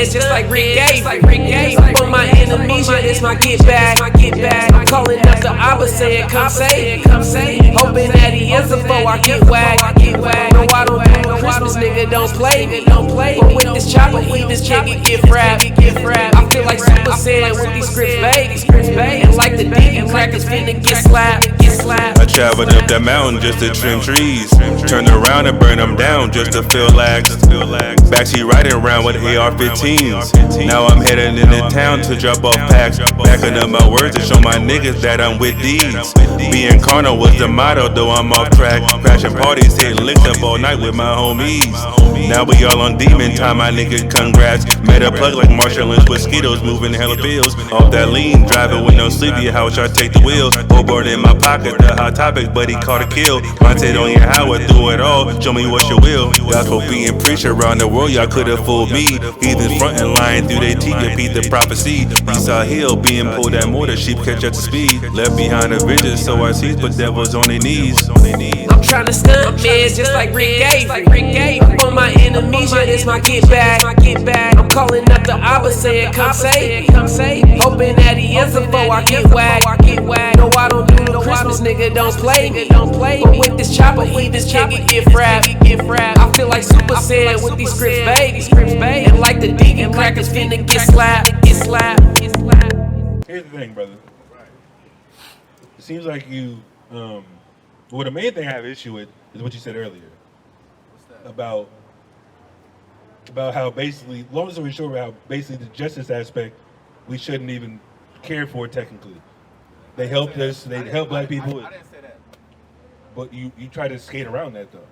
man, just like Rick gave. On my enemies, yeah, this my get back. I'm calling up the Abba saying, come save. Hoping that he is before I get whacked. No, I don't do no Christmas, nigga, don't play me. But with this chopper, we just can't get wrapped. I feel like Super Saiyan with these scripts, babe. And like the deacon crackers finna get slapped. I traveled up that mountain just to trim trees. Turned around and burn them down just to feel lax. Backseat riding around with AR-15s. Now I'm heading into town to drop off packs. Backing up my words to show my niggas that I'm with these. Being carnal was the motto, though I'm off track. Crashing parties, hitting licks up all night with my homies. Now we all on demon time, my nigga, congrats. Made a plug like Marshall and Squiskitos, moving hella bills. Off that lean, driving with no sleepy, how I take the wheel. Billboard in my pocket, the hot topic, but he caught a kill. Mindset on your how I do it all, show me what you will. Gospel being preached around the world, y'all could've fooled me. Heathens frontin' lying through their teeth, repeat the prophecy. Esau Hill being pulled at more, the sheep catch up to speed. Left behind a vision, so I see, but devils on their knees. I'm tryna stunt, man, just like Rick gave. On my enemies, yeah, this my get back. I'm calling up the Abba saying, come save. Hoping that he is before I get whacked. No, I don't do no Christmas, nigga, don't play me. But with this chopper, we just can't get wrapped. I feel like Super Saiyan with these scripts, babe. And like the deacon crackers finna get slapped. Here's the thing, brother. It seems like you, well, the main thing I have issue with is what you said earlier. About how basically, long story short, how basically the justice aspect we shouldn't even care for technically. They helped us, they helped black people. I didn't say that. But you try to skate around that though.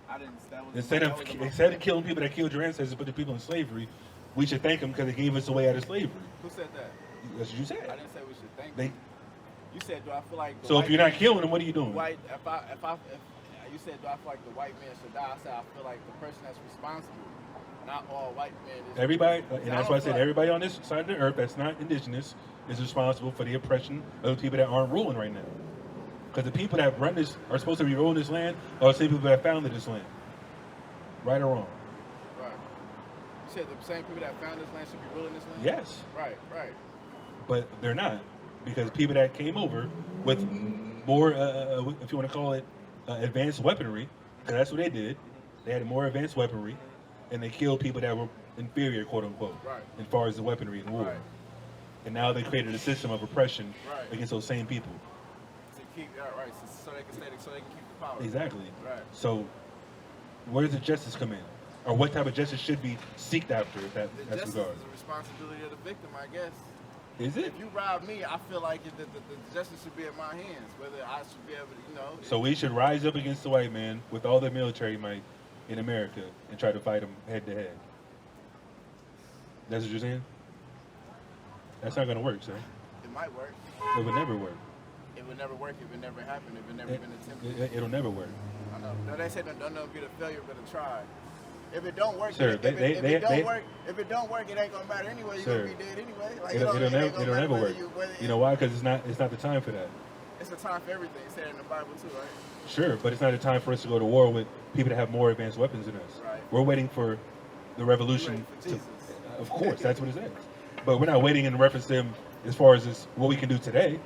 I didn't. Instead of killing people that killed your ancestors and put the people in slavery, we should thank them because they gave us a way out of slavery. Who said that? That's what you said. I didn't say we should thank them. You said, do I feel like? So if you're not killing them, what are you doing? If you said, do I feel like the white man should die? I said, I feel like the person that's responsible. Not all white men. Everybody, and that's why I said everybody on this side of the earth that's not indigenous is responsible for the oppression of the people that aren't ruling right now. Because the people that run this are supposed to be ruling this land are the same people that founded this land. Right or wrong? Right. You said the same people that founded this land should be ruling this land? Yes. Right. But they're not. Because people that came over with more, if you want to call it, advanced weaponry, because that's what they did. They had more advanced weaponry, and they killed people that were inferior, quote unquote, as far as the weaponry in war. Right. And now they created a system of oppression against those same people. So they can keep the power. Exactly. Right. So where does the justice come in? Or what type of justice should be seeked after if that's justice regarded? is the responsibility of the victim, I guess. Is it? If you rob me, I feel like the justice should be in my hands. Whether I should be able to, So we should rise up against the white man with all the military might in America and try to fight them head to head. That's what you're saying? That's not going to work, sir. It might work. It would never work. It would never work if it never happened, if it never been attempted. It'll never work. I know. No, they say don't know be the failure, but a try. If it don't work, sir, if it don't work, it ain't gonna matter anyway. You're gonna be dead anyway. Like, it'll never work. You know why? Because it's not the time for that. It's a time for everything. It said in the Bible too, right? Sure, but it's not a time for us to go to war with people that have more advanced weapons than us. Right. We're waiting for the revolution. Of course, that's what it says. But we're not waiting in reference to them as far as what we can do today.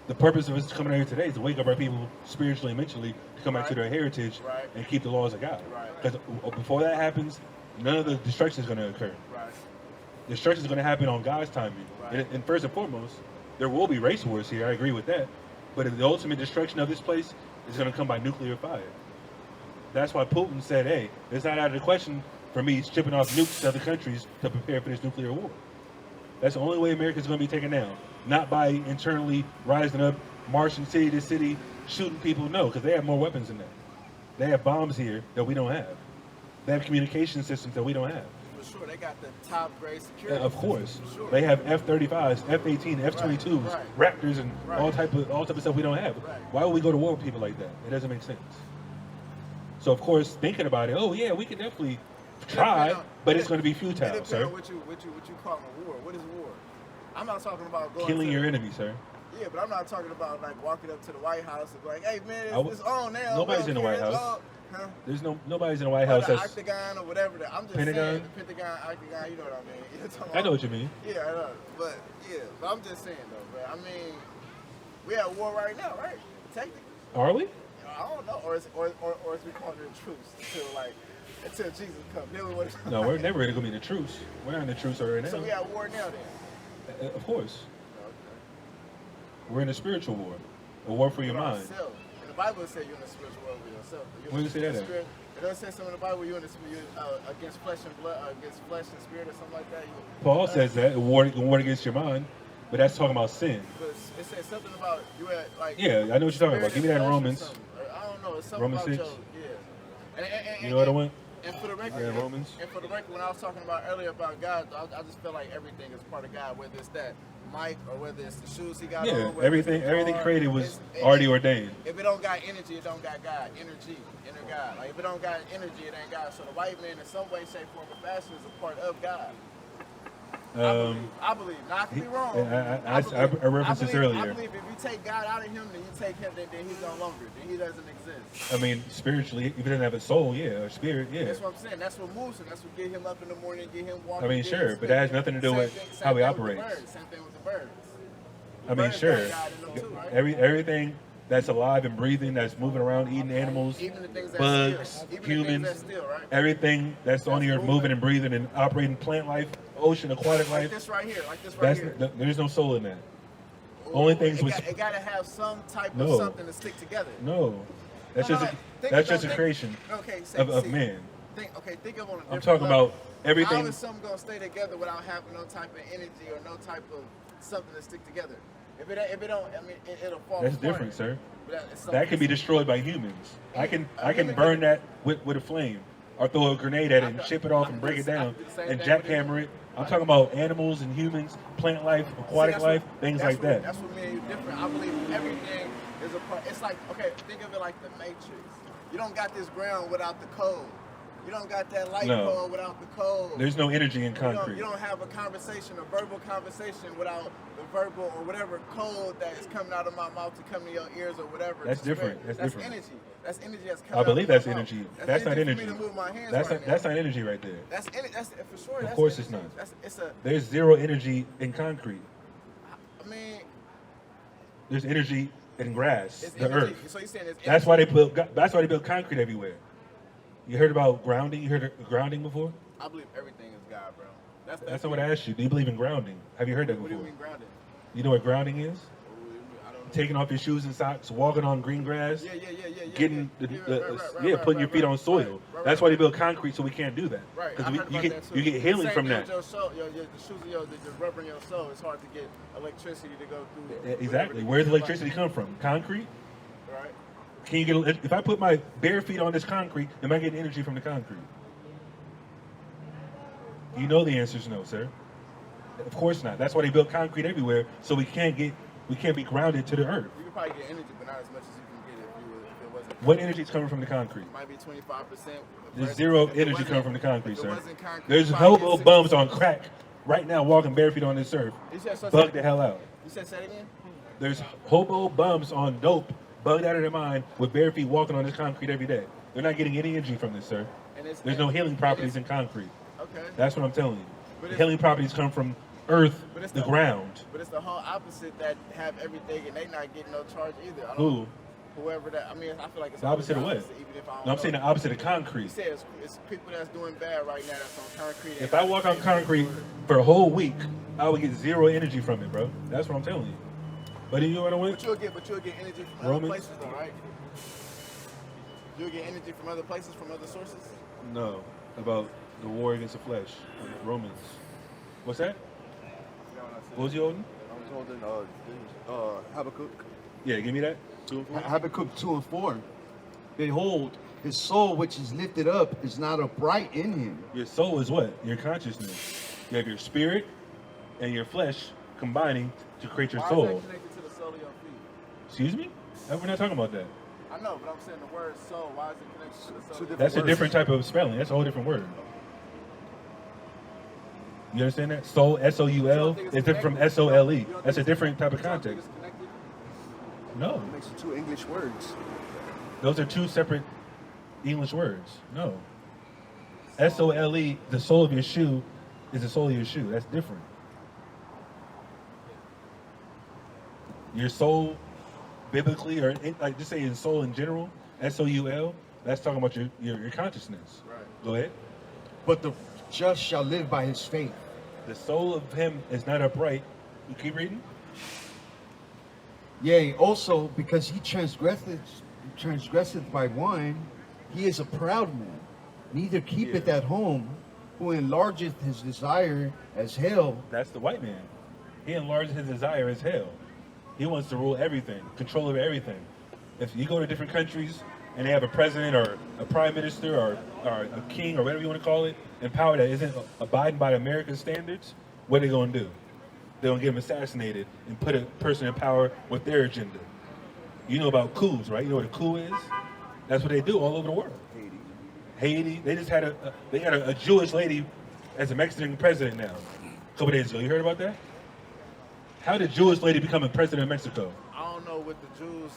The purpose of us coming out here today is to wake up our people spiritually and mentally to come back to their heritage and keep the laws of God. Because before that happens, none of the destruction is going to occur. Destruction is going to happen on God's timing. And first and foremost, there will be race wars here. I agree with that. But the ultimate destruction of this place is going to come by nuclear fire. That's why Putin said, hey, it's not out of the question for me shipping off nukes to other countries to prepare for this nuclear war. That's the only way America's going to be taken down. Not by internally rising up, marching city to city, shooting people. No, because they have more weapons than that. They have bombs here that we don't have. They have communication systems that we don't have. For sure, they got the top grade security. Of course. Sure. They have F-35s, F-18, F-22s, Raptors, and all type of stuff we don't have. Why would we go to war with people like that? It doesn't make sense. So, of course, thinking about it, oh, yeah, we can definitely try, but it's going to be futile, sir. What you call a war? What is war? I'm not talking about going killing your enemy, sir. Yeah, but I'm not talking about like walking up to the White House and be like, hey man, it's on now. Nobody's in the White House. Huh? There's nobody's in the White Or House the that's octagon or whatever. I'm just Pentagon? saying, the Pentagon, octagon, you know what I mean? You're talking I know about- what you mean. Yeah, I know. But I'm just saying though, bro. I mean, we at war right now, right? Technically. Are we? I don't know, or is we calling it a truce until Jesus comes? Then we would. No, we're never gonna be in the truce. We're not in the truce right now. So we at war now then. Of course. Okay. We're in a spiritual war. A war for your With mind. ourselves. And the Bible says you're in a spiritual war with yourself. Where does it say that at? Spirit. It doesn't say something in the Bible. You're in the spirit against flesh and blood, against flesh and spirit, or something like that. Paul says that a war against your mind, but that's talking about sin. But it says something about you at like. Yeah, I know what you're talking about. spirit Give me that in and flesh or Romans. something. I don't know. It's something Romans about 6. And You know what I want? And for the record, Yeah, Romans. and for the record, when I was talking about earlier about God, I just feel like everything is part of God, whether it's that mic or whether it's the shoes he got Yeah, on. whether everything it's the everything car, created was it's- already ordained. If it don't got energy, it don't got God. Energy, inner God. Like if it don't got energy, it ain't God. So the white man, in some way, shape, form, or fashion, is a part of God. I believe. Now, I could be wrong. I referenced this earlier. I believe if you take God out of him, then you take him, then he's no longer. Then he doesn't exist. I mean, spiritually, if he doesn't have a soul, yeah, or spirit, yeah. That's what I'm saying. That's what moves him. That's what get him up in the morning, get him walking. I mean, get sure, him but that has sleeping. nothing to do Same with thing- how he same thing with the operates. birds. Same thing with the birds. I mean, Birds sure. got God in them too, right? Everything that's alive and breathing, that's moving around, eating animals, Even the things that bugs, steal. Even humans, the things that steal, right? everything that's on the earth moving and breathing and operating, plant life, ocean, aquatic Like life. this right here. Like this right here. There's no soul in that. Only things it was got, it got to have some type No. of something to stick together. no. That's No, just no, think that's about- just a think- creation Okay, of man. Think of on a different I'm talking level. about everything. How is something gonna stay together without having no type of energy or no type of something to stick together? If it don't, I mean, it'll fall That's apart. different, sir. But it's That something- can be destroyed by humans. I can human burn can- that with a flame, or throw a grenade at it and I ship it can- off I and can break do it the- I down can do the same and thing with jackhammer it. it. I'm talking about animals and humans, plant life, aquatic See, life, things that's like what- that. That's what me and you different. I believe everything is a part. It's like, okay, think of it like the Matrix. You don't got this ground without the code. You don't got that light No. pole without the code. There's no energy in You concrete. don't have a conversation, a verbal conversation without the verbal or whatever code that is coming out of my mouth to come to your ears or whatever. That's to spread. different. That's different. Energy. That's energy that's coming I out believe of that's my energy. mouth. That's not for energy. me to move my hands That's right not, now. that's not energy right there. That's for sure. Of That's course it's energy. not. It's a. There's zero energy in concrete. I mean, There's energy in grass, it's the energy. earth. So you're saying it's That's why they built. That's why they built concrete everywhere. You heard about grounding? You heard of grounding before? I believe everything is God, bro. That's not what I asked you. Do you believe in grounding? Have you heard that What do you before? mean grounded? You know what grounding is? I don't know. Taking off your shoes and socks, walking on green grass, Yeah. getting yeah, putting your feet on soil. That's why they build concrete, so we can't do that. Right. Because I heard you about get that too. you get healing Same from thing that. with your soul, the shoes of the rubber in your soul. It's hard to get electricity to go through. Exactly. Where's electricity come from? Concrete. Right. Can you get? If I put my bare feet on this concrete, am I getting energy from the concrete? You know the answer is no, sir. Of course not. That's why they built concrete everywhere, so we can't be grounded to the earth. You can probably get energy, but not as much as you can get if it wasn't. What energy is coming from the concrete? It might be 25%. There's zero energy coming from the concrete, if it sir. wasn't concrete, There's you probably hobo get bums on 60%. crack right now walking bare feet on this earth. You said so. Bug the hell out. You said say it again. There's hobo bums on dope, bugged out of their mind, with bare feet walking on this concrete every day. They're not getting any energy from this, sir. And it's, There's no healing properties in concrete. Okay. That's what I'm telling you. But The it's- healing properties come from earth, But it's the ground. But it's the whole opposite that have everything and they not getting no charge either. I don't Who? Whoever that. I mean, I feel like it's The opposite of what? even if I don't No, I'm saying the opposite of You concrete. said it's people that's doing bad right now that's on concrete. If I walk on concrete for a whole week, I would get zero energy from it, bro. That's what I'm telling you. But you know what I want? But you'll get energy from Romans? other places though, right? You'll get energy from other places, from other sources. No, about the war against the flesh. Romans. What's that? What was you holding? I'm holding Habakkuk. Yeah, give me that. 2 and 4. Habakkuk 2 and 4. Behold, his soul which is lifted up is not upright in him. Your soul is what? Your consciousness. You have your spirit and your flesh combining to create your Why soul. is that connected to the sole of your feet? Excuse me? We're not talking about that. I know, but I'm saying the word soul. Why is it connected to the soul? That's a different type of spelling. That's a whole different word. You understand that? Soul, S-O-U-L, is different from S-O-L-E. That's a different type of context. No, It makes it 2 English words. those are two separate English words. No. S-O-L-E, the sole of your shoe is the sole of your shoe. That's different. Your soul, biblically, or like just saying soul in general, S-O-U-L, that's talking about your consciousness. Right. Go ahead. But the just shall live by his faith. The soul of him is not upright. You keep reading? Yea, also because he transgresseth by wine, he is a proud man, neither keepeth at home, who enlargeth his desire as hell. That's the white man. He enlarges his desire as hell. He wants to rule everything, control over everything. If you go to different countries and they have a president or a prime minister or a king or whatever you want to call it, in power that isn't abiding by American standards, what are they going to do? They're going to get him assassinated and put a person in power with their agenda. You know about coups, right? You know what a coup is? That's what they do all over the world. Haiti. They just had a Jewish lady as a Mexican president now. A couple days ago. You heard about that? How did a Jewish lady become a president of Mexico? I don't know what the Jews,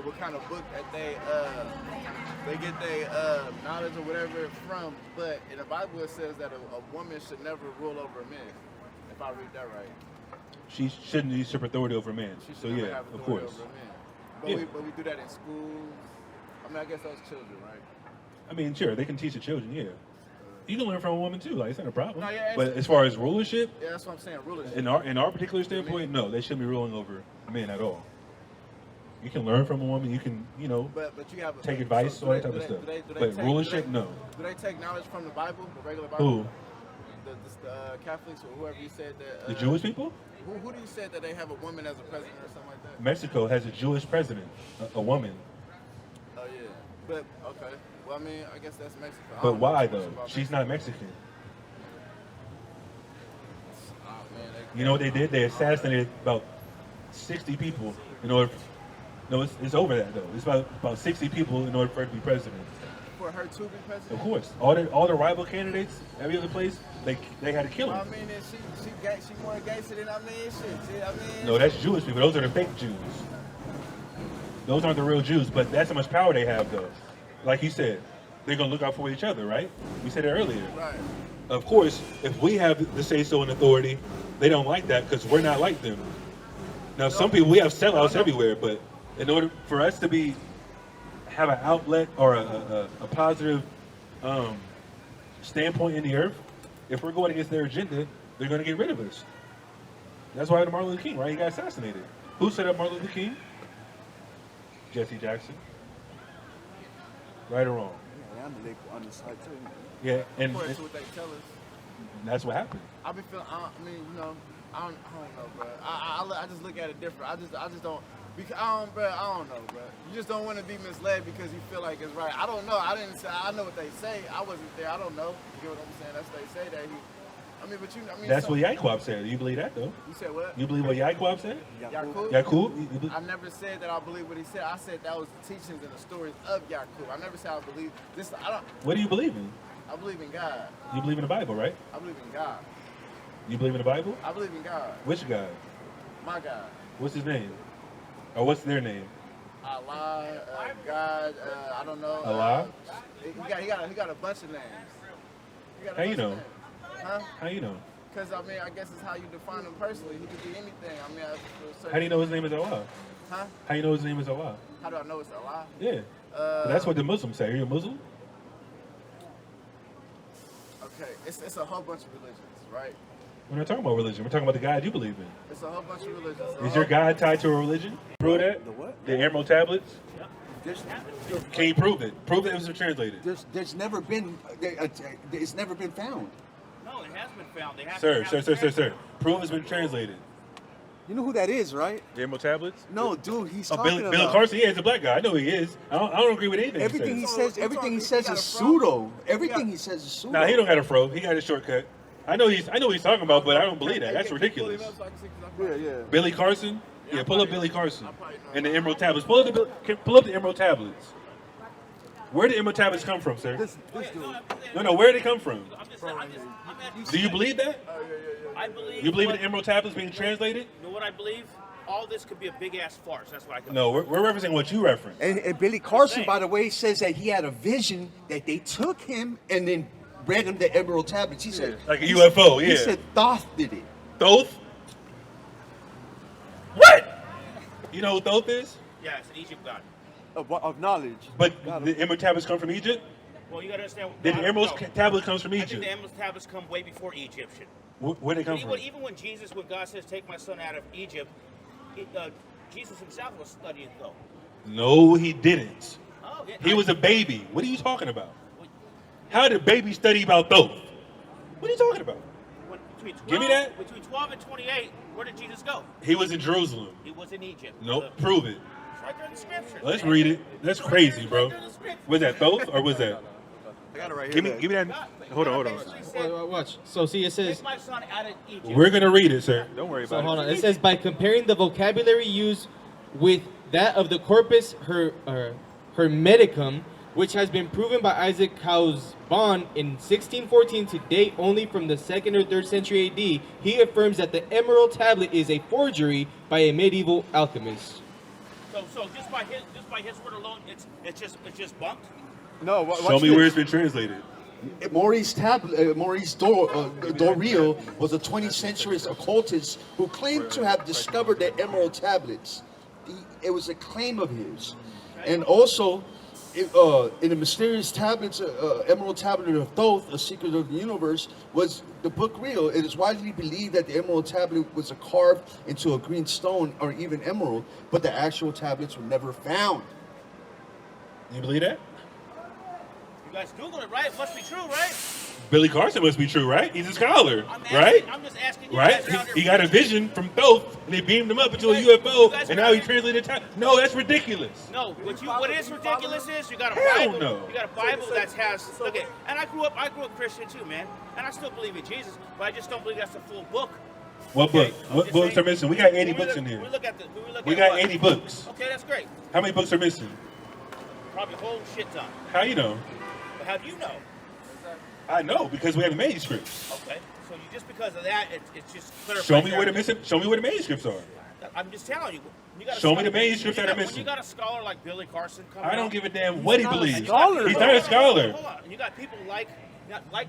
what kind of book that they get their knowledge or whatever from, but in the Bible it says that a woman should never rule over a man, if I read that right. She shouldn't usurp authority over a man. She should So never yeah, have of authority course. over a man. But, Yeah. we do that in schools. I mean, I guess those children, right? I mean, sure, they can teach the children, yeah. You can learn from a woman too, like it's not a problem. No, yeah, but as far as rulership, Yeah, that's what I'm saying, rulership. in our particular standpoint, no, they shouldn't be ruling over men at all. You can learn from a woman, you can, But you have take advice, all that type of stuff. But rulership, no. Do they take knowledge from the Bible, the regular Bible? Who? The Catholics or whoever you said that. The Jewish people? Who do you said that they have a woman as a president or something like that? Mexico has a Jewish president, a woman. Oh yeah, but okay. Well, I mean, I guess that's Mexico. I But don't know why too much though? about She's Mexico. not Mexican. Oh, man, You know what they did? They assassinated about 60 people in order. No, it's over that though. It's about 60 people in order for her to be president. for her to be president. Of course, all the rival candidates, every other place, they had to kill Well, I them. mean, she more gangster than shit. No, that's Jewish people. Those are the fake Jews. Those aren't the real Jews. But that's how much power they have, though. Like you said, they're gonna look out for each other, right? We said it earlier. Right. Of course, if we have the say-so and authority, they don't like that because we're not like them. Now, some people, we have sellouts everywhere, but in order for us to have an outlet or a positive standpoint in the earth, if we're going against their agenda, they're going to get rid of us. That's why Martin Luther King, right? He got assassinated. Who set up Martin Luther King? Jesse Jackson. Right or wrong? Yeah, I'm on the side too. Yeah, and According to what they tell us. that's what happened. I be feeling. I don't know, bro. I just look at it different. I just don't. Because I don't know, bro. You just don't want to be misled because you feel like it's right. I don't know. I didn't say. I know what they say. I wasn't there. I don't know. You get what I'm saying? That's what they say that he. That's what Yaquab said. You believe that, though? You said what? You believe what Yaquab said? Yakub? Yakub? I never said that I believe what he said. I said that was the teachings and the stories of Yakub. I never said I believe this. What do you believe in? I believe in God. You believe in the Bible, right? I believe in God. You believe in the Bible? I believe in God. Which God? My God. What's his name? Or what's their name? Allah, God, I don't know. Allah? He got a bunch of names. How you know? Huh? How you know? Because, I guess it's how you define him personally. He could be anything. How do you know his name is Allah? Huh? How you know his name is Allah? How do I know it's Allah? Yeah. That's what the Muslims say. Are you a Muslim? Okay, it's a whole bunch of religions, right? We're not talking about religion. We're talking about the God you believe in. It's a whole bunch of religions. Is your God tied to a religion? Prove that? The what? The Emerald Tablets? There's, Can you prove it? Prove that it was translated. there's never been, it's never been found. No, it has been found. They have Sir. Prove it's been translated. You know who that is, right? The Emerald Tablets? No, dude, he's Oh, talking Billy about. Carson? Yeah, he's a black guy. I know he is. I don't agree with anything Everything he he says. says, everything he He says got is a pseudo. Everything he says is pseudo. Nah, he don't got a fro. He got a shortcut. I know he's talking about, but I don't believe that. That's ridiculous. Yeah. Billy Carson? Yeah, pull up Billy Carson and the Emerald Tablets. Pull up the Emerald Tablets. Where did Emerald Tablets come from, sir? This dude. No, where did it come from? I'm asking Do you believe that? I believe. You believe in the Emerald Tablets being translated? You know what I believe? all this could be a big ass farce. That's what I can. No, we're referencing what you referenced. And Billy Carson, by the way, says that he had a vision that they took him and then read him the Emerald Tablets. He said, Like a UFO, yeah. He said Thoth did it. Thoth? What? You know who Thoth is? Yeah, it's an Egypt god. Of knowledge. But the Emerald Tablets come from Egypt? Well, you gotta understand. The Emerald Tablet comes from I think Egypt. the Emerald tablets come way before Egyptian. Where they come from? Even when Jesus, when God says, "Take my son out of Egypt," Jesus himself was studying though. No, he didn't. Oh, yeah, He was a baby. What are you talking about? How did a baby study about Thoth? What are you talking about? Between 12, Give me that. Between 12 and 28, where did Jesus go? He was in Jerusalem. He was in Egypt. Nope, prove it. It's right there in the scriptures. Let's man. read it. That's crazy, bro. Right there in the scriptures. Was that Thoth or was that? I got it right Give here. me that. Hold on. Basically said, Watch. So see, it says. "Take my son out of Egypt." We're gonna read it, sir. Don't worry So about hold it. on. It says by comparing the vocabulary used with that of the corpus hermeticum, which has been proven by Isaac Causbon in 1614 to date only from the 2nd or 3rd century AD, he affirms that the Emerald Tablet is a forgery by a medieval alchemist. So just by his word alone, it's just bunked. No, Show me where it's been translated. Maurice Doril was a 20th century occultist who claimed to have discovered the Emerald Tablets. It was a claim of his. And also, in the mysterious tablets, Emerald Tablet of Thoth, a secret of the universe, was the book real. It is widely believed that the Emerald Tablet was carved into a green stone or even emerald, but the actual tablets were never found. You believe that? You guys Google it, right? It must be true, right? Billy Carson must be true, right? He's a scholar, I'm asking, right? I'm just asking you. Right? guys out there He got a vision from Thoth, and they beamed him up into a You UFO, guys and are now he out translated time. No, that's ridiculous. No, what is ridiculous is you got a Hell Bible. no. You got a Bible that has. Okay, and I grew up Christian too, man, and I still believe in Jesus, but I just don't believe that's the full book. What book? I'm What just books saying, are missing? We got 80 when we books look- in here. when we look at the. When we look We at got what? 80 books. Okay, that's great. How many books are missing? Probably a whole shit ton. How you know? But how do you know? I know because we have the manuscripts. Okay, so you just because of that, it's just clarifies Show me where the everything. missing. Show me where the manuscripts are. I'm just telling you. You gotta Show me the when manuscripts that are when missing. you got a scholar like Billy Carson come I don't out, give a damn what he and believes. you got- He's not a scholar. Hold on. And you got people like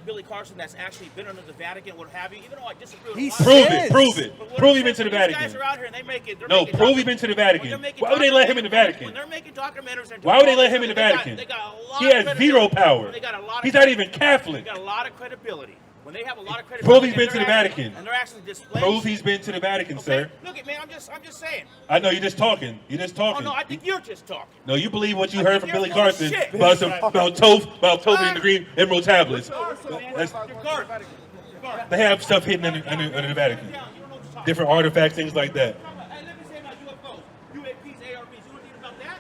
Billy Carson that's actually been under the Vatican, what have you. Even though I disagree with He a lot of Prove says- it. Prove it. But what Prove I'm he been to the saying, these Vatican. guys are out here and they make it. They're No, making prove he been to the Vatican. when they're making Why would they let him in the Vatican? When they're making documentaries, and Why would they let him in the they got- Vatican? They got a lot He of has credibility. zero power. They got a lot of He's not even Catholic. They got a lot of credibility. When they have a lot of credibility. Prove he's and been to they're the actually- Vatican. And they're actually displaying. Prove he's been to the Vatican, Okay? sir. Look at man, I'm just saying. I know you're just talking. You're just Oh talking. no, I think you're just talking. No, you believe what you I heard think from you're Billy full of Carson shit. about Toph and the green emerald tablets. That's- You're guarded. You're guarded. they have stuff hidden under the Vatican. You don't know what you're talking Different artifacts, things like that. about. Hey, let me say about UFOs, UAPs, ARBs. You know anything about that?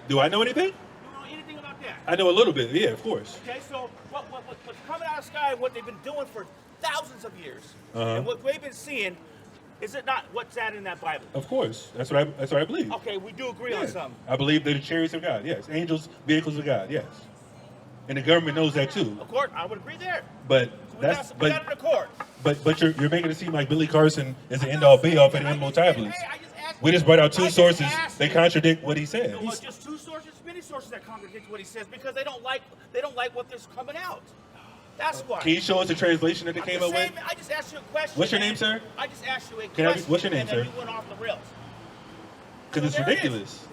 Do I know anything? You know anything about that? I know a little bit. Yeah, of course. Okay, so what's coming out of the sky, what they've been doing for thousands of years, and what we've been seeing, is it not what's that in that Bible? Of course. That's what I believe. Okay, we do agree on Yeah. something. I believe they're the chariots of God. Yes, angels, vehicles of God. Yes, and the government knows that too. Of course, I would agree there. But So that's we got an accord. but you're making it seem like Billy Carson is the end all be all for the emerald tablets. Hey, I just asked We just brought out I two just sources. asked They you. contradict what he said. No, just two sources, many sources that contradict what he says because they don't like what's coming out. That's why. Can you show us the translation that they I'm came just up saying, with? I just asked you a question. What's your man. name, sir? I just asked you a Can I- question. what's your name, and then sir? you went off the rails. Because it's There it is. ridiculous.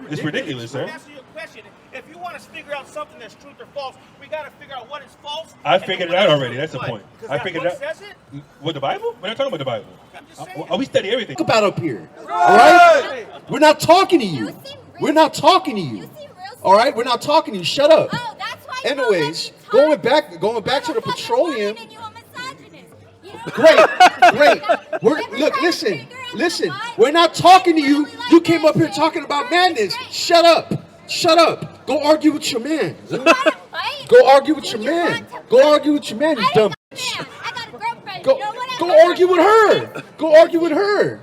It's ridiculous, I'm sir. asking you a question. If you want to figure out something that's truth or false, we got to figure out what is false. I and figured it what out is already. true. That's the Why? point. Because I that figured book it out. says it? What, the Bible? We're not talking about the Bible. I'm just saying. We study everything. Talk about up here. All right? We're not talking to you. We're not talking to you. All right? We're not talking to you. Shut up. Oh, that's why you Anyways, don't let me going back to the I'm a fucking petroleum. woman and you a misogynist. You know? Great. Look, listen. We're not talking to you. You came up here talking about madness. Shut up. Go argue with your man. Go argue with your man. Go argue with your man, you dumb bitch. I got a girlfriend. Go, You know what? go argue with her. Go argue with her.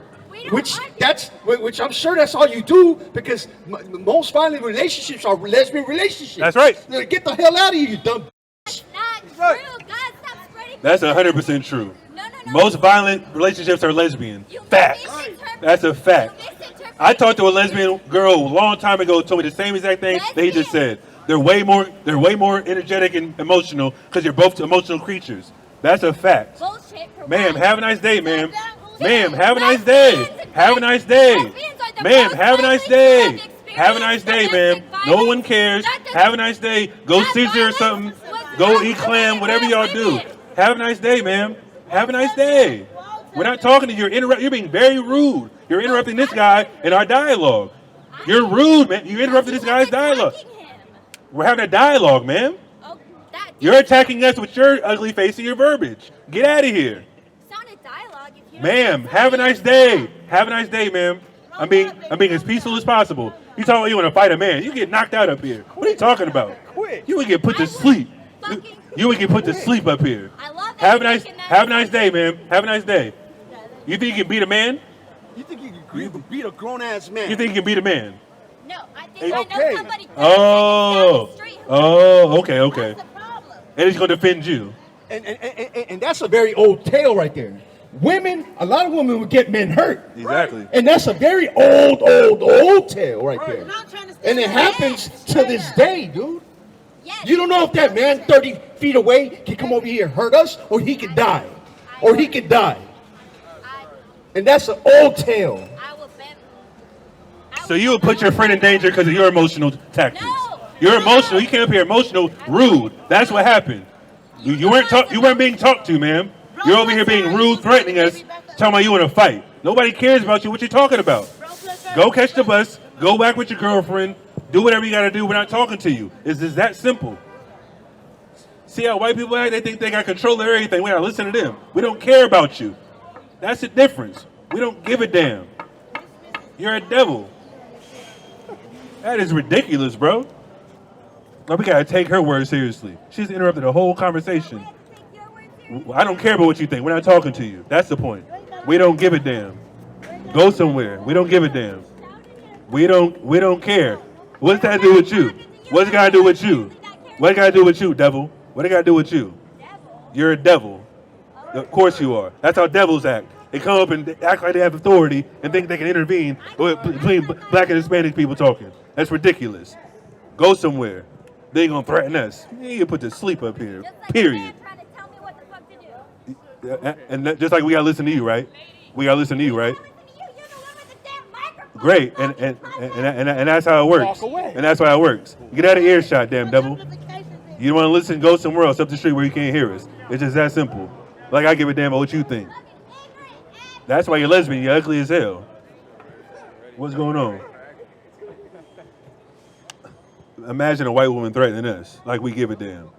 Which I'm sure that's all you do because most violent relationships are lesbian relationships. That's right. Get the hell out of here, you dumb. That's not true. God, stop spreading. That's 100% true. No. Most violent relationships are lesbian. You Facts. misinterpret- That's a fact. You I talked to a lesbian girl a long time ago. Told me the same exact thing that he just said. They're way more energetic and emotional because you're both emotional creatures. That's a fact. Bullshit. For Ma'am, one. have a nice day, ma'am. Bullshit. Ma'am, have a nice day. Lesbians and Have a nice day. lesbians are the Ma'am, most have a nice likely to have day. Have a nice day, ma'am. experienced No one domestic cares. violence. Have a nice day. Go That Caesar or violence something. was Go not eat clam, whatever committed y'all by do. women. Have a nice day, ma'am. Have a nice day. We're not talking to you. You're being very rude. You're interrupting this guy in our dialogue. You're rude, man. You interrupted this guy's dialogue. We're having a dialogue, ma'am. Oh, that You're attacking us with your ugly face and your verbiage. Get out of here. sounded dialogue. If you Ma'am, have a nice day. Have a nice day, ma'am. I'm being as peaceful as possible. You talking about you want to fight a man? You get knocked out up here. What are you talking about? You would get put to sleep. You would get put to sleep up here. I love that Have a you're nice making that have a nice day, ma'am. Have a nice day. You think you can beat a man? You think you can beat a grown ass man? You think you can beat a man? No, I think I Okay. know somebody. Oh. Okay. That's the problem. And he's gonna defend you. And that's a very old tale right there. Women, a lot of women would get men hurt. Exactly. And that's a very old tale right there. And it happens to this day, dude. Yes. You don't know if that man 30 feet away can come over here and hurt us, or he could die. Or he could die. And that's an old tale. I will bet. So you would put your friend in danger because of your emotional tactics. No. You're emotional. You came up here emotional, rude. That's what happened. You weren't being talked to, ma'am. You're over here being rude, threatening us, talking about you want to fight. Nobody cares about you. What you talking about? Go catch the bus. Go back with your girlfriend. Do whatever you got to do. We're not talking to you. It's just that simple. See how white people act? They think they got control of everything. We gotta listen to them. We don't care about you. That's the difference. We don't give a damn. You're a devil. That is ridiculous, bro. Now we gotta take her word seriously. She's interrupted the whole conversation. I don't care about what you think. We're not talking to you. That's the point. We don't give a damn. Go somewhere. We don't give a damn. We don't care. What's that do with you? What's it gotta do with you? What it gotta do with you, devil? What it gotta do with you? You're a devil. Of course you are. That's how devils act. They come up and act like they have authority and think they can intervene between black and Hispanic people talking. That's ridiculous. Go somewhere. They ain't gonna threaten us. You get put to sleep up here. Period. Trying to tell me what the fuck to do. And just like we gotta listen to you, right? We gotta listen to you, right? Listen to you. You're the one with the damn microphone. Great. And that's how it works. And that's how it works. Get out of earshot, damn devil. You don't want to listen, go somewhere else up the street where you can't hear us. It's just that simple. Like I give a damn about what you think. That's why you're lesbian. You're ugly as hell. What's going on? Imagine a white woman threatening us like we give a damn.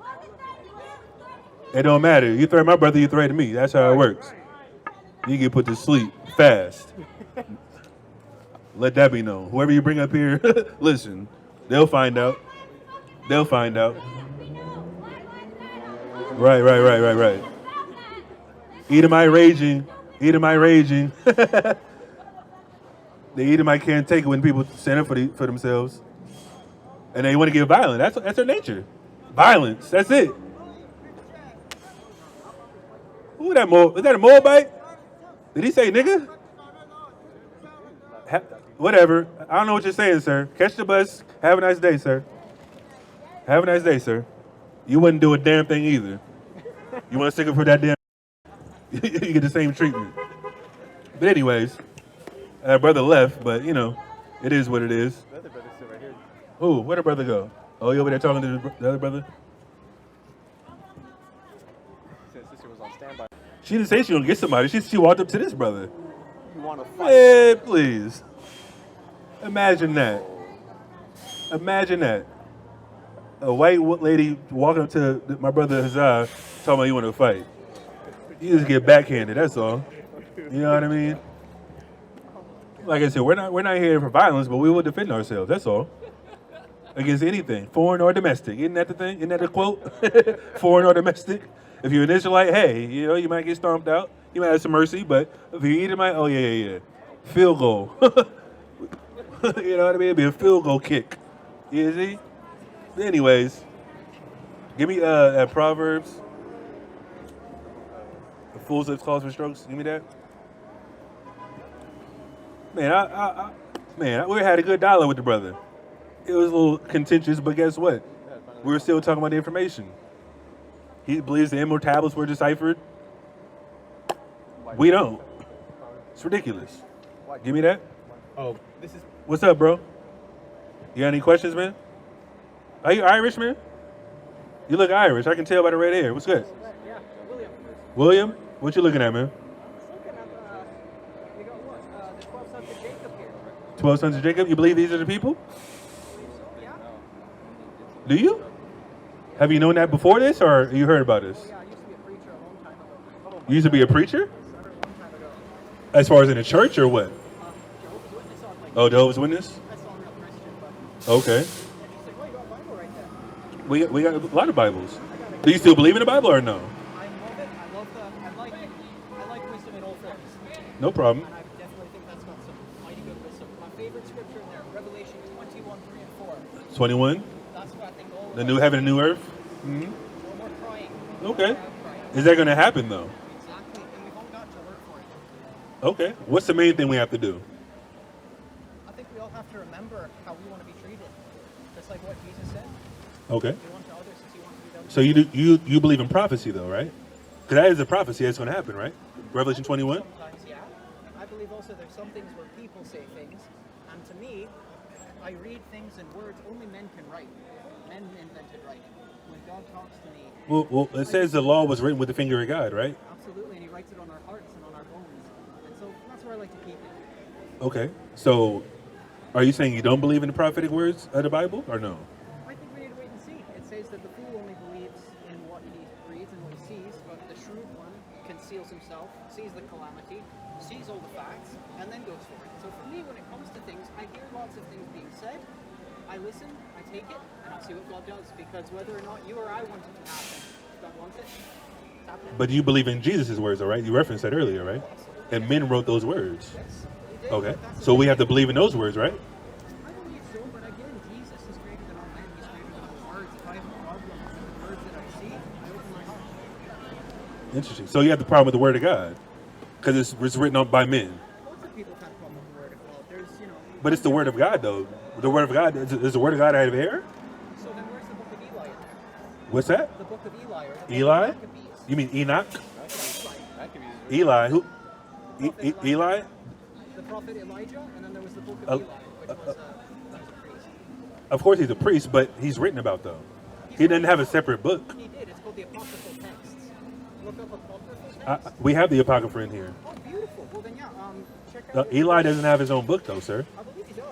It don't matter. You threaten my brother, you threaten me. That's how it works. You get put to sleep fast. Let that be known. Whoever you bring up here, listen. They'll find out. They'll find out. Right. Edomite raging. The Edomite can't take it when people stand up for themselves. And they want to get violent. That's their nature. Violence. That's it. Who that is that a Moabite? Did he say nigga? Whatever. I don't know what you're saying, sir. Catch the bus. Have a nice day, sir. Have a nice day, sir. You wouldn't do a damn thing either. You want to stick up for that damn you get the same treatment. But anyways, that brother left, but you know, it is what it is. The other brother's still right here. Ooh, where'd the brother go? Oh, you over there talking to the other brother? Sister was on standby. She didn't say she was gonna get somebody. She walked up to this brother. You want to fight? Hey, please. Imagine that. Imagine that. A white lady walking up to my brother Hazard talking about you want to fight. You just get backhanded, that's all. You know what I mean? Like I said, we're not here for violence, but we will defend ourselves, that's all. Against anything, foreign or domestic. Isn't that the thing? Isn't that the quote? Foreign or domestic? If you're an Israelite, hey, you know, you might get stomped out. You might have some mercy, but if you Edomite, oh yeah. Field goal. You know what I mean? It'd be a field goal kick. You see? Anyways, give me that Proverbs. The fool's lips calls for strokes. Give me that. Man, Man, we had a good dialogue with the brother. It was a little contentious, but guess what? We were still talking about the information. He believes the emerald tablets were deciphered. We don't. It's ridiculous. Give me that. Oh, this is. What's up, bro? You got any questions, man? Are you Irish, man? You look Irish. I can tell by the red hair. What's good? Yeah, William. William? What you looking at, man? Looking at you got what? The 12 sons of Jacob here. 12 sons of Jacob? You believe these are the people? Yeah. Do you? Have you known that before this, or you heard about this? Yeah, I used to be a preacher a long time ago. You used to be a preacher? A long time ago. As far as in a church, or what? Jehovah's Witness on like. Oh, Jehovah's Witness? That's all real Christian, but. Okay. And he's like, oh, you got a Bible right there. We got a lot of Bibles. Do you still believe in the Bible, or no? I love it. I love I like wisdom in all forms. No problem. And I definitely think that's got some mighty good wisdom. My favorite scripture in there, Revelation 21, 3 and 4. 21? That's what I think all The new heaven and new earth? No more crying. Okay. Is that going to happen, though? Exactly. And we've all got to work for it. Okay. What's the main thing we have to do? I think we all have to remember how we want to be treated. Just like what Jesus said. Okay. We want to others as he wants to be done. So you believe in prophecy, though, right? Because that is a prophecy that's going to happen, right? Revelation 21? Sometimes, yeah. I believe also there's some things where people say things. And to me, I read things in words only men can write. Men invented writing. When God talks to me. Well, it says the law was written with the finger of God, right? Absolutely, and he writes it on our hearts and on our bones. And so that's where I like to keep it. Okay. So are you saying you don't believe in the prophetic words of the Bible, or no? I think we need to wait and see. It says that the fool only believes in what he reads and what he sees, but the shrewd one conceals himself, sees the calamity, sees all the facts, and then goes for it. So for me, when it comes to things, I hear lots of things being said, I listen, I take it, and I'll see what God does. Because whether or not you or I want it to happen, if God wants it, it's happening. But you believe in Jesus' words, all right? You referenced that earlier, right? And men wrote those words. Yes, he did, Okay. but that's So we the have to thing. believe in those words, right? I believe so, but again, Jesus is greater than all men. He's greater than all words. If I have a problem with the words that I see, I open my heart. Interesting. So you have the problem with the word of God because it's written up by men. Lots of people have a problem with the word of God. There's, But it's the word of God, though. The word of God, is the word of God out of error? So then where's the book of Eli in there? What's that? The book of Eli. Or the Eli? Book of Maccabees. You mean Enoch? Eli. Eli? Who? Prophet Eli? The prophet Elijah, and then there was the book of Uh, Eli, which was a priest. Of course he's a priest, but he's written about, though. He doesn't have a separate book. He did. It's called the Apocryphal Texts. Look up Apocryphal Texts. We have the Apocrypha in here. Oh, beautiful. Well, then, yeah, check out... Eli doesn't have his own book, though, sir. I believe he does.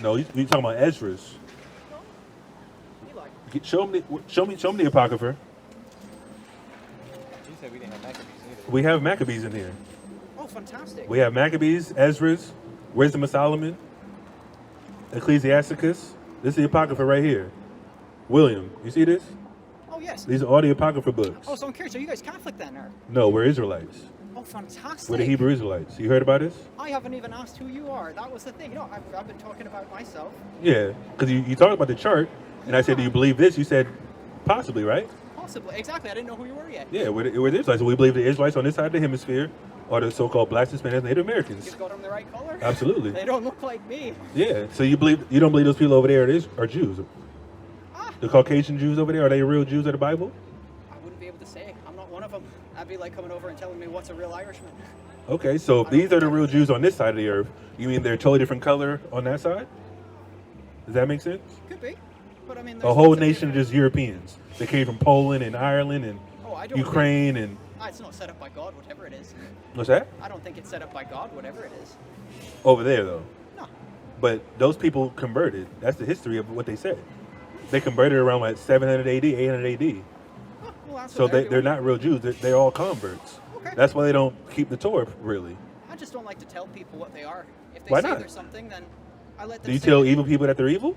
No, you're talking about Ezra's. No. Eli. Show me the Apocrypha. You said we didn't have Maccabees either. We have Maccabees in here. Oh, fantastic. We have Maccabees, Ezra's, Wisdom of Solomon, Ecclesiasticus. This is the Apocrypha right here. William, you see this? Oh, yes. These are all the Apocrypha books. Oh, so I'm curious. Are you guys Catholic then, or? No, we're Israelites. Oh, fantastic. We're the Hebrew Israelites. You heard about this? I haven't even asked who you are. That was the thing. I've been talking about myself. Yeah, because you talked about the chart, and I said, do you believe this? You said, possibly, right? Possibly. Exactly. I didn't know who you were yet. Yeah, we're the Israelites. We believe the Israelites on this side of the hemisphere are the so-called Blacks, Hispanics, Native Americans. You've got them the right color? Absolutely. They don't look like me. Yeah, so you don't believe those people over there are Jews? The Caucasian Jews over there, are they real Jews of the Bible? I wouldn't be able to say. I'm not one of them. That'd be like coming over and telling me what's a real Irishman. Okay, so if these are the real Jews on this side of the earth, you mean they're totally different color on that side? Does that make sense? Could be. But I mean, A whole nation of just Europeans. They came from Poland and Ireland and Ukraine and... It's not set up by God, whatever it is. What's that? I don't think it's set up by God, whatever it is. Over there, though. No. But those people converted. That's the history of what they said. They converted around like 700 AD, 800 AD. Well, that's So what they're not real Jews. They're all converts. Okay. That's why they don't keep the Torah, really. I just don't like to tell people what they are. If they Why say not? they're something, then I let them Do you say tell it. evil people that they're evil?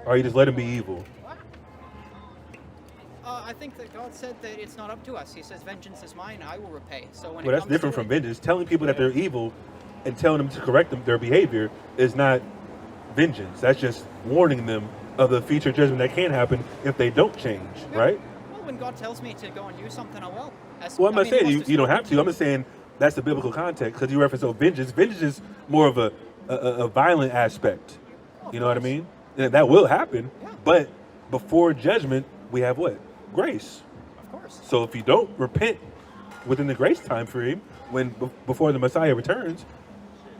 Or you just let them be evil? I think that God said that it's not up to us. He says, vengeance is mine, I will repay. So when Well, that's different from vengeance. Telling people that they're evil and telling them to correct their behavior is not vengeance. That's just warning them of the future judgment that can happen if they don't change, right? Well, when God tells me to go and use something, I will. Well, I'm not saying you don't have to. I'm just saying that's the biblical context because you reference vengeance. Vengeance is more of a a violent aspect. You know what I mean? And that will happen. But before judgment, we have what? Grace. Of course. So if you don't repent within the grace time frame, before the Messiah returns,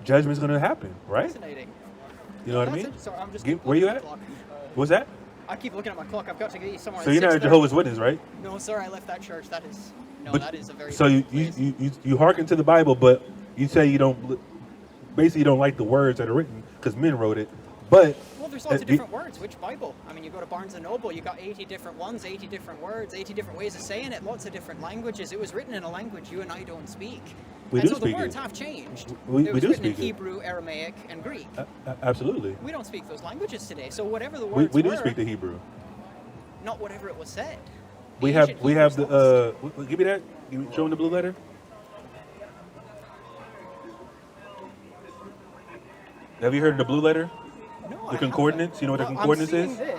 judgment's going to happen, right? Fascinating. You know what I mean? Sorry, I'm just Where you at? What's that? I keep looking at my clock. I've got to get you somewhere. So you're not a Jehovah's Witness, right? No, sir. I left that church. That is a very. So you hearken to the Bible, but you say you don't. Basically, you don't like the words that are written because men wrote it. But well, there's lots of different words. Which Bible? I mean, you go to Barnes and Noble. You got 80 different ones, 80 different words, 80 different ways of saying it. Lots of different languages. It was written in a language you and I don't speak. So the words have changed. We it was do written in speak it. Hebrew, Aramaic, and Greek. Absolutely. We don't speak those languages today. So whatever the words We do were, speak the Hebrew. not whatever it was said. We have the give me that. Show them the blue letter. Have you heard of the blue letter? No, The concordance. You know what the concordance I'm is? seeing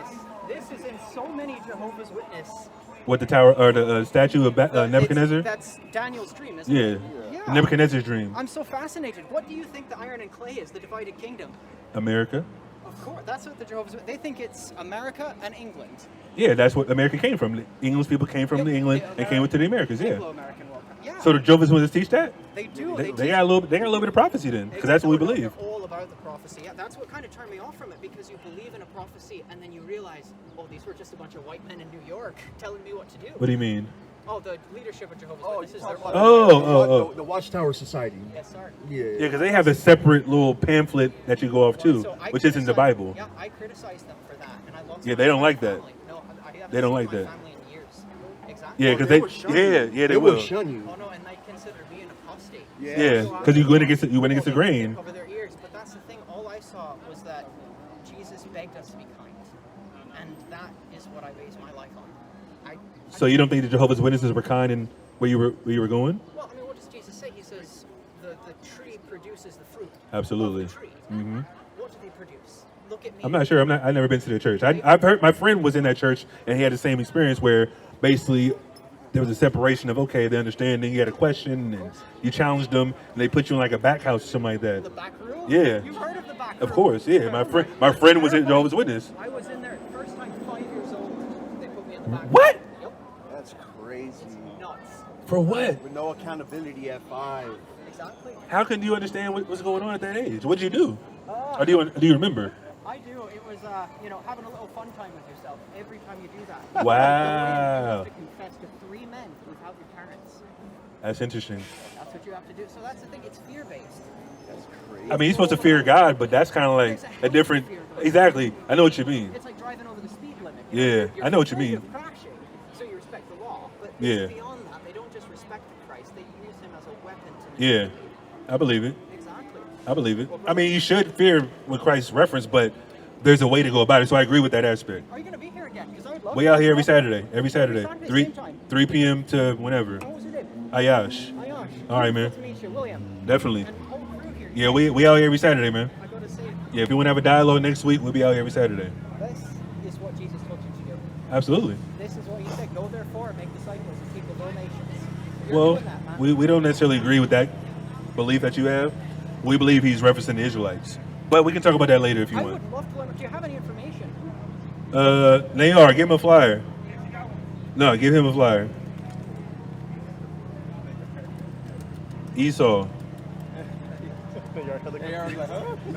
this is in so many Jehovah's Witness. What the tower or the statue of Nebuchadnezzar? That's Daniel's dream, isn't Yeah. it? Yeah. Nebuchadnezzar's dream. I'm so fascinated. What do you think the iron and clay is? The divided kingdom. America. Of course, that's what the Jehovah's Witnesses. They think it's America and England. Yeah, that's what America came from. The English people came from England and came into the Americas. Yeah. Anglo-American world. Yeah. So the Jehovah's Witnesses teach that. They do. They got a little bit of prophecy then, because that's what we believe. They're all about the prophecy. Yeah, that's what kind of turned me off from it, because you believe in a prophecy and then you realize, oh, these were just a bunch of white men in New York telling me what to do. What do you mean? Oh, the leadership of Jehovah's Witnesses. The Watchtower Society. Yes, sir. Yeah. Yeah, because they have a separate little pamphlet that you go off to, So I which isn't the Bible. Yeah, I criticize them for that, and I love. Yeah, they don't like that. No, I haven't They don't seen like my that. family in years. Exactly. Yeah, because they will shun you. Oh no, and they consider me an apostate. Yeah, because you went against the grain. Over their ears, but that's the thing. All I saw was that Jesus begged us to be kind, and that is what I base my life on. So you don't think the Jehovah's Witnesses were kind in where you were going? Well, I mean, what does Jesus say? He says the tree produces the fruit. Absolutely. Of the tree. Mm-hmm. What do they produce? Look at me. I'm not sure. I've never been to the church. I've heard my friend was in that church and he had the same experience where basically there was a separation of the understanding. You had a question and you challenged them and they put you in like a back house or something like that. The back room? Yeah. You've heard of the back room? Of course, yeah. My friend was in Jehovah's Witness. I was in there first time 5 years old. They put me in the back What? room. Yep. That's crazy. Nuts. For what? With no accountability at 5. Exactly. How can you understand what's going on at that age? What did you do? Or do you remember? I do. It was, having a little fun time with yourself every time you do that. Wow. You have to confess to 3 men without your parents. That's interesting. That's what you have to do. So that's the thing. It's fear-based. That's crazy. I mean, you're supposed to fear God, but that's kind of like a different. Exactly. I know what you mean. It's like driving over the speed limit. Yeah, I know what you afraid mean. of crashing, so you respect the law. But Yeah. beyond that, they don't just respect Christ. They use him as a weapon to Yeah, I believe it. Exactly. I believe it. I mean, you should fear with Christ's reference, but there's a way to go about it. So I agree with that aspect. Are you going to be here again? Because I would love We to. out here every Saturday. Every Saturday. Saturday, same time. 3 p.m. to whenever. What was your name? Ayash. Ayash. All right, man. Nice to meet you, William. Definitely. And the whole crew here. Yeah, we out here every Saturday, man. I got to say, Yeah, if you want to have a dialogue next week, we'll be out here every Saturday. this is what Jesus told you to do. Absolutely. This is what he said. Go therefore and make disciples of people of all nations. You're Well, doing that, man. we don't necessarily agree with that belief that you have. We believe he's referencing the Israelites. But we can talk about that later if you I want. would love to learn. Do you have any information? Nayar, give him a flyer. No, give him a flyer. Esau.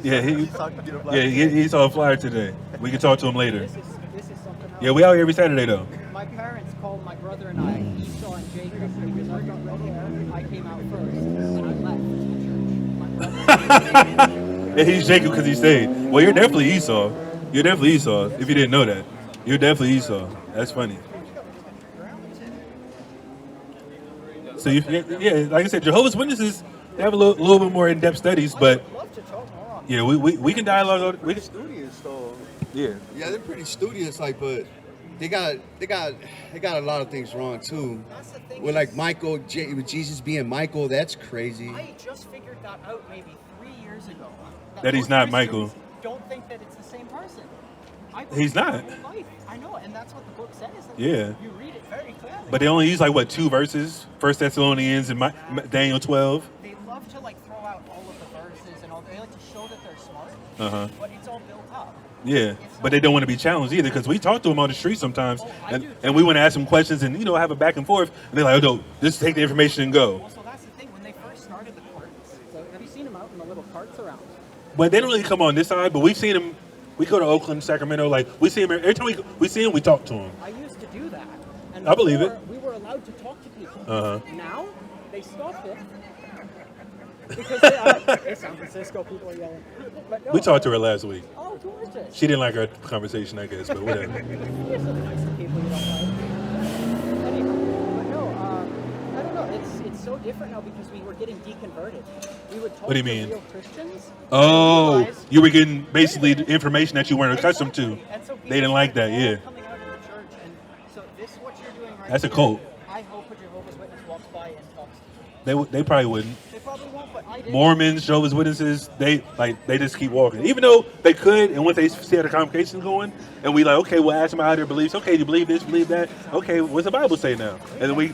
Yeah, he saw a flyer today. We can talk to him later. This is something else. Yeah, we out here every Saturday though. My parents called my brother and I Esau and Jacob because I got red hair. I came out first and I left the church. My brother. And he's Jacob because he stayed. Well, you're definitely Esau. You're definitely Esau. If you didn't know that, you're definitely Esau. That's funny. So yeah, like I said, Jehovah's Witnesses, they have a little bit more in-depth studies, but yeah, we can dialogue. We can. Studious though. Yeah. Yeah, they're pretty studious, but they got a lot of things wrong too. That's the thing. With like with Jesus being Michael, that's crazy. I just figured that out maybe 3 years ago. That he's most not Christians Michael. Don't think that it's the same person. He's not. I know, and that's what the book says. Yeah. You read it very clearly. But they only use like what 2 verses? 1 Thessalonians and Daniel 12. They love to like throw out all of the verses and all. They like to show that they're Uh-huh. but it's all built up. Yeah, but they don't want to be challenged either, because we talk to them on the street sometimes, I do. and we want to ask them questions and, you know, have a back and forth, and they're like, oh, no, just take the information and go. Well, so that's the thing. When they first started the carts, so have you seen them out in the little carts around? But they don't really come on this side, but we've seen them. We go to Oakland, Sacramento, like, we see them every time we see them, we talk to them. I used to do that. And I believe it. We were allowed to talk to people. Uh-huh. Now, they stopped it. Because in San Francisco, people are yelling. But no, We talked to her last week. Oh, gorgeous. She didn't like our conversation, I guess, but whatever. There's some nice people you don't like. Anyway, but no, I don't know. It's so different now because we were getting deconverted. We would talk What do you to mean? real Christians. Oh, realize- you were getting basically the information that you weren't accustomed to. Exactly. And so people They didn't like that, started yeah. coming out in the church, and so this what you're doing right That's a here, cult. I hope a Jehovah's Witness walks by and talks to you. They probably wouldn't. They probably won't, but I did. Mormons, Jehovah's Witnesses, they just keep walking. Even though they could, and once they see how the convocation going, and we like, okay, we'll ask them how their beliefs. Okay, do you believe this, believe that? Okay, what's the Bible say now? And then we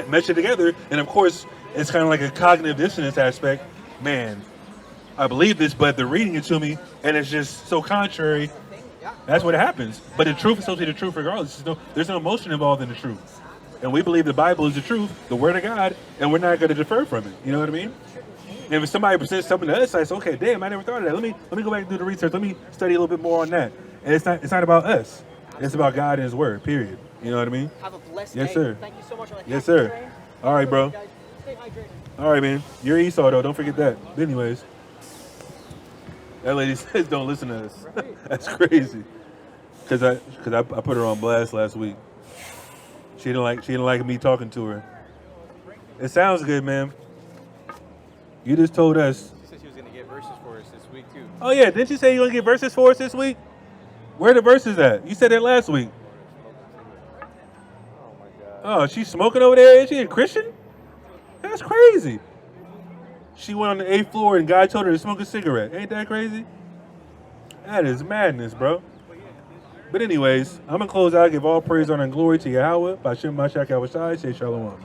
mesh it together, and of course, it's kind of like a cognitive dissonance aspect. Man, I believe this, but they're reading it to me, and it's just so contrary. That's what happens. But the truth is supposed to be the truth regardless. There's no emotion involved in the truth. And we believe the Bible is the truth, the Word of God, and we're not going to defer from it. You know what I mean? And if somebody presents something to us, I say, okay, damn, I never thought of that. Let me go back and do the research. Let me study a little bit more on that. And it's not about us. It's about God and His Word. Period. You know what I mean? Have a blessed Yes, day. sir. Thank you so much. Yes, sir. Train. All right, bro. Guys, stay hydrated. All right, man. You're Esau, though. Don't forget that. But anyways, that lady says don't listen to us. That's crazy. Cause I put her on blast last week. She didn't like me talking to her. It sounds good, man. You just told us. She said she was going to get verses for us this week, too. Oh yeah, didn't you say you're gonna get verses for us this week? Where are the verses at? You said that last week. Oh, my God. Oh, she's smoking over there. Is she a Christian? That's crazy. She went on the 8th floor and God told her to smoke a cigarette. Ain't that crazy? That is madness, bro. But anyways, I'm going to close out. Give all praise, honor, and glory to Yahweh. B'Shem Mashiach Yahushai. Say shalom.